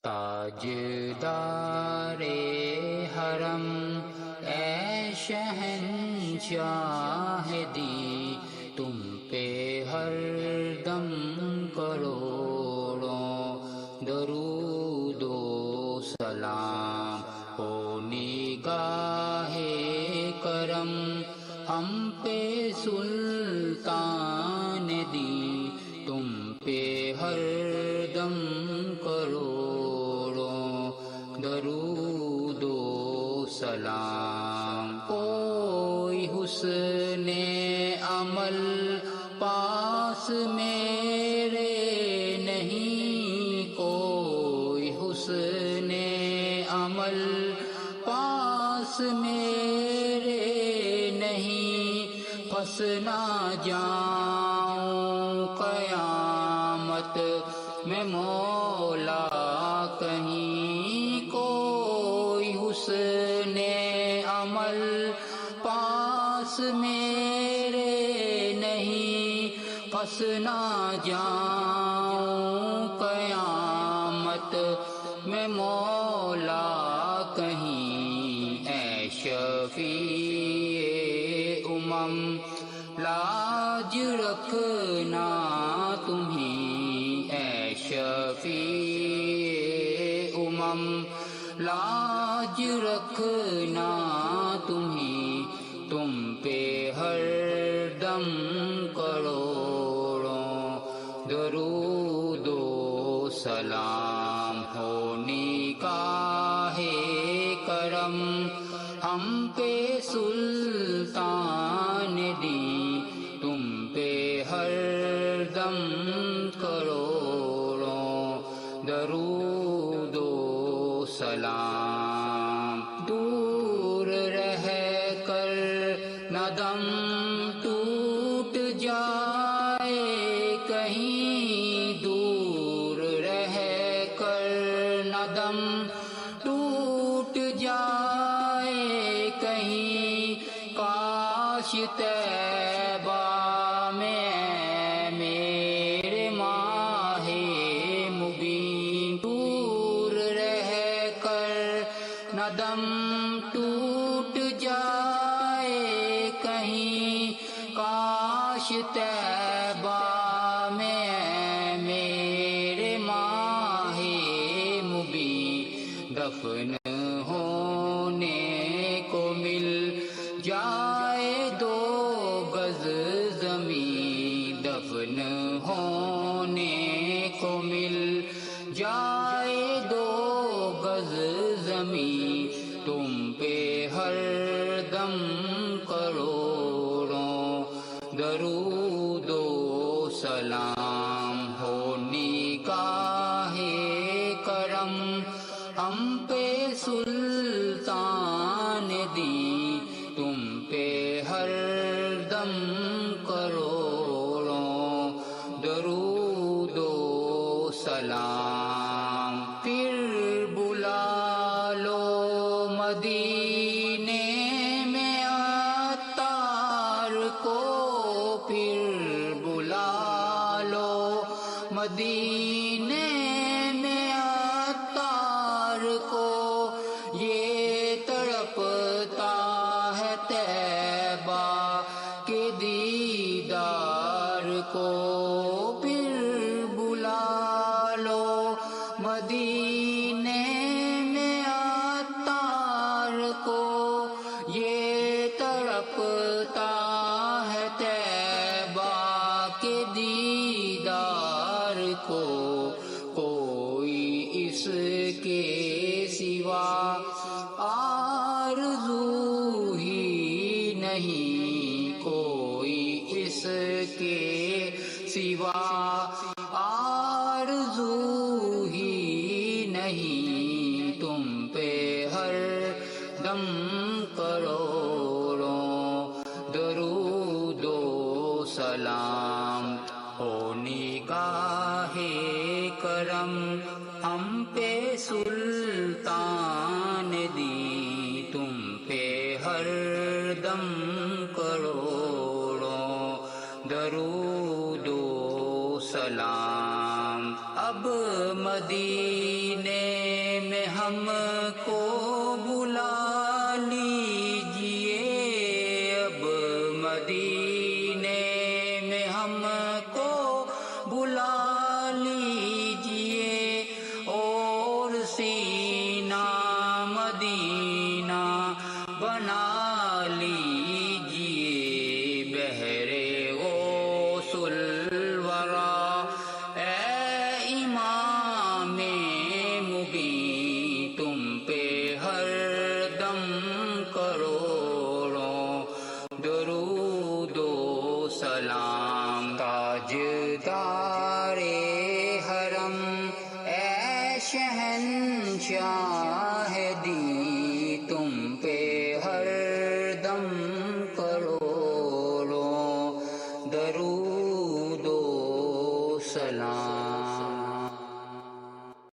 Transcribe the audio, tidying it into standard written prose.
تاجدار حرم اے شہنشاہ دی، تم پہ ہر دم کروڑوں درود و سلام ہو نگاہ کرم ہم پہ سلطان دی، تم پہ ہر دم کروڑوں درود و سلام۔ کوئی حسن عمل پاس میرے نہیں، کوئی حسن عمل پاس میرے نہیں، پھنس نہ جاؤں قیامت میں مولا کہیں، کوئی حسن عمل پاس میرے نہیں، پھنس نہ جاؤں قیامت میں مولا کہیں۔ اے شفیع امم لاج رکھنا تمہیں، اے شفیع امم لاج رکھنا تمہیں، تم پہ ہر دم کروڑوں درود و سلام ہو نگاہ کرم ہم پہ سلطان دی، تم پہ ہر دم کروڑوں درود و سلام۔ دور رہ کر نہ دم ٹوٹ جائے کہیں، دور رہ کر نہ دم ٹوٹ جائے کہیں، کاش طیبہ میں میرے ماہ مبین، دور رہ کر نہ دم ٹوٹ جائے کہیں، کاش طیبہ میں میرے ماہ مبین دفن ہونے کو مل جائے دو گز زمین، دفن ہونے کو مل جائے دو گز زمین، تم پہ ہر دم کروڑوں درود و سلام ہو نگاہ کرم ہم پہ سلطان دی، تم پہ ہر دم کروڑوں درود و سلام۔ پھر بلا لو مدینے میں عطار کو، پھر بلا لو مدینے میں عطار کو، یہ تڑپتا ہے طیبہ کے دیدار کو، پھر بلا لو مدینے میں عطار کو، یہ تڑپتا ہے طیبہ کے دیدار کو، کوئی اس کے سوا آرزو ہی نہیں، کوئی اس کے سوا آرزو ہی نہیں، تم پہ ہر دم کروڑوں درود و سلام ہو نگاہ کرم ہم پہ سلطان دی، تم پہ ہر دم کروڑوں درود و سلام۔ اب مدینے ہم کو بلا لیجیے، اب مدینے میں ہم کو بلا لیجیے، اور سینہ مدینہ بنا لیجیے، بہرے غوث الورا اے امام مبین، تم پہ ہر دم کروڑوں درود و سلام، تاجدار حرم اے شہنشاہ